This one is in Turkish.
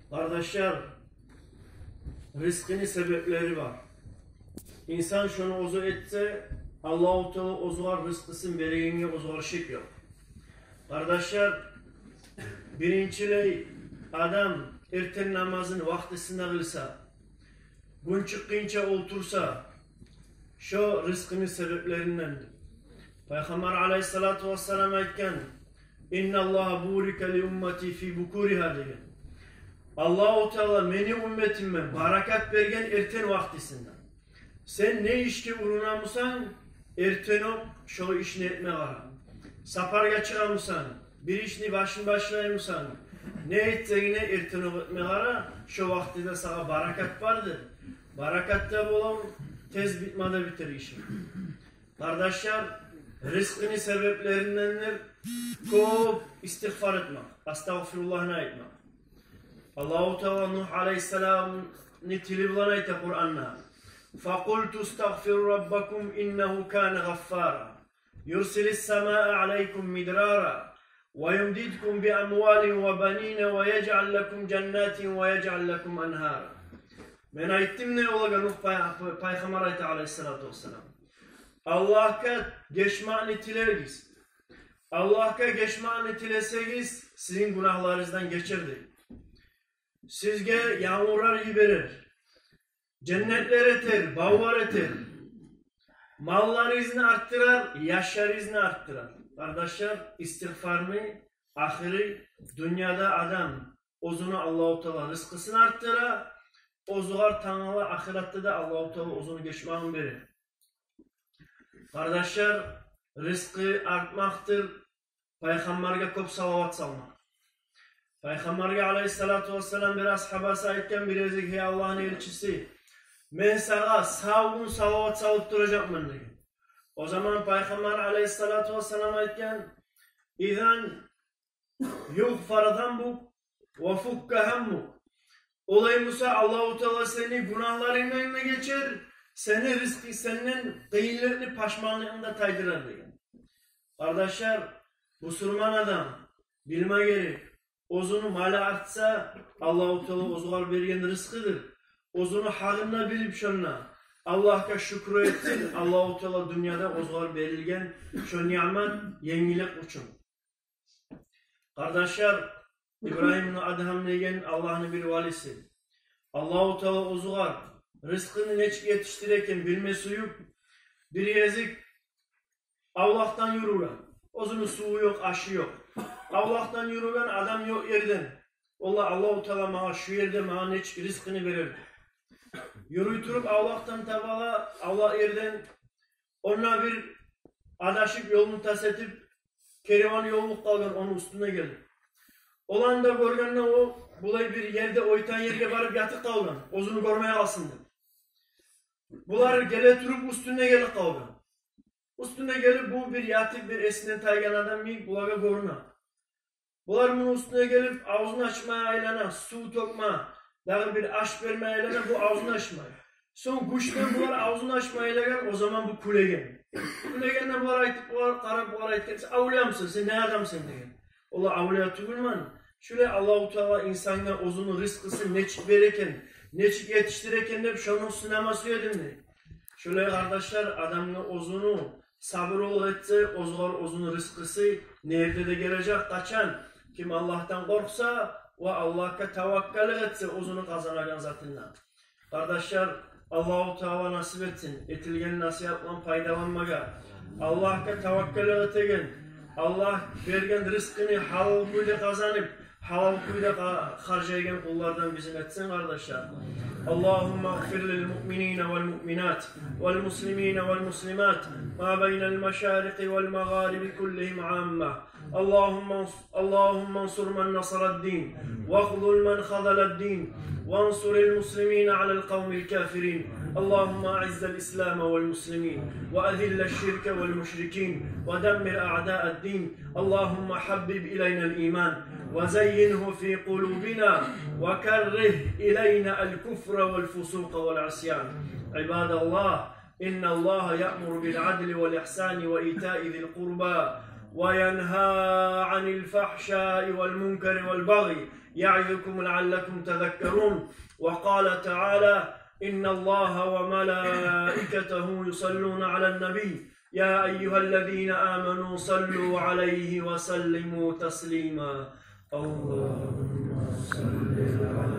Kardeşler, rızkının sebepleri var. İnsan şunu ozu etse, Allah-u Teala ozuğar rızkısın vereyini ozuğar şık yok. Kardeşler, birinciley adam erten namazını vaktisinde kılsa, gün çıkınca otursa, şu rızkının sebeplerindendir. Peygamber aleyhissalatu vesselam aytken, İnna Allah burika li ummati fi bukuriha degan. Allah-u Teala meni ümmetime barakat bergen erten vaktisinden. Sen ne işki uğrunamısan erten o şu işini etme var. Saparga çıkamısan, bir işini başlayamısan, ne ettiğine erten o etme var. Şu vaktide sana barakat vardır. Barakatta bulan tez bitmede bitir işin. Kardeşler, rızkını sebeplerindendir. Çok istiğfar etmek. Estağfirullah'ına etmek. Allah-u Teala Nuh Aleyhisselam'ın tilibilan ayet Kur'an'na. فَقُلْتُ اسْتَغْفِرُوا رَبَّكُمْ إِنَّهُ كَانَ غَفَّارًا يُرْسِلِ السَّمَاءَ عَلَيْكُمْ مِدْرَارًا وَيُمْدِدْكُمْ بِأَمْوَالٍ وَبَنِينَ وَيَجْعَلْ لَكُمْ جَنَّاتٍ وَيَجْعَلْ لَكُمْ أَنْهَارًا. Ben ayettim ne olaga Nuh Peygamber ayeti Aleyhisselatü Vesselam. Allah'a geçmağını tilergiz. Allah'a geçmağını tilesegiz sizin günahlarınızdan geçirdi. Sizge yağmurlar iyi verir. Cennetler eter, bağlar eter. Mallarınızı arttırar, yaşlarınızı arttırar. Kardeşler, istiğfarını, ahiri, dünyada adam, ozunu Allah-u Teala rızkısını arttırar. Ozuğar tanrılar, ahirette de Allah-u Teala ozunu geçmağını verir. Kardeşler, rızkı artmaktır. Peygamber'e çok salavat salmak. Peygamber'e aleyhissalatu vesselam bir ashabası ayetken bir ezik hey Allah'ın elçisi. Men sana sağ salavat salıp duracakmın diye. O zaman Peygamber aleyhissalatu vesselam ayetken İzan yughfar zambuk ve fukka hammuk. Olayımsa Allah-u Teala seni günahlarının önüne geçer. Seni rızkı, senin kıyınlarını paşmanlığında taydırar diye. Kardeşler, Müslüman adam bilme gerek. Ozunu mali artsa Allah-u Teala ozuğar bergen rızkıdır. Ozunu halinde bilip şunla Allah'a şükür etsin. Allah-u Teala dünyada ozuğar verilgen şu nimet yengilik uçun. Kardeşler, İbrahim'in Adham degen Allah'ın bir valisi. Allah-u Teala ozuğar rızkını neçik yetiştirirken bilmesi yok. Bir yezik Allah'tan yürülen. Ozunun suyu yok, aşı yok. Allah'tan yürülen adam yok yerden. Allah-u Teala bana şu yerde bana neçik rızkını verir. Yürütürüp Allah'tan tabala Allah yerden ona bir adaşık yolunu tasetip kervan yolunu kalgan onun üstüne gelir. Olan da görgenle o bulay bir yerde oytan yerge varıp yatık kalgan. Ozunu görmeye alsındır. Bular gele turup üstüne gelip kalgan. Üstüne gelip bu bir yatık bir esinen taygan adam mi bulaga görünen. Bular bunun üstüne gelip ağzını açmaya aylana, su tokma, daha bir aş vermeye aylana bu ağzını açmaya. Son kuştan bular ağzını açmaya aylagan o zaman bu kulegen. Kulegenle bular aytıp bular karab bular aytıp avliya mısın sen ne adamsın degen. Ola avliya tugulman. Şöyle Allah-u Teala insanla ozunu rızkısı neçik verirken, neçik yetiştirirken de şunun sineması edin. Şöyle kardeşler adamın ozunu sabır ol etse ozunu rızkısı nerede de gelecek kaçan. Kim Allah'tan korksa ve Allah'a tevakkal etse ozunu kazanagan zatından. Kardeşler Allah-u Teala nasip etsin. Etilgen nasihatla faydalanmaga. Allah'a tevakkal etegen. Allah vergen rızkını halal kuyla kazanıp halal kuyla harcayan kullardan bizim etsin kardeşler. Allahümme gfir lil mu'minina vel mu'minat vel muslimina vel muslimat ma beynel meşariki vel mağaribi kullihim amma. Allahümme ansur men nasaraddin ve khzul men khazaladdin ve ansuril muslimina alel kavmil kafirin. Allahümme a'izzal islam vel muslimin ve azillel şirke vel müşrikin ve demmir a'da'addin. Allahümme habbib ilayna'l iman وزينه في قلوبنا وكره إلينا الكفر والفسوق والعصيان. عباد الله إن الله يأمر بالعدل والإحسان وإيتاء ذي القربى وينهى عن الفحشاء والمنكر والبغي يعظكم لعلكم تذكرون. وقال تعالى: إن الله وملائكته يصلون على النبي يا أيها الذين آمنوا صلوا عليه وسلموا تسليما. اللهم صل على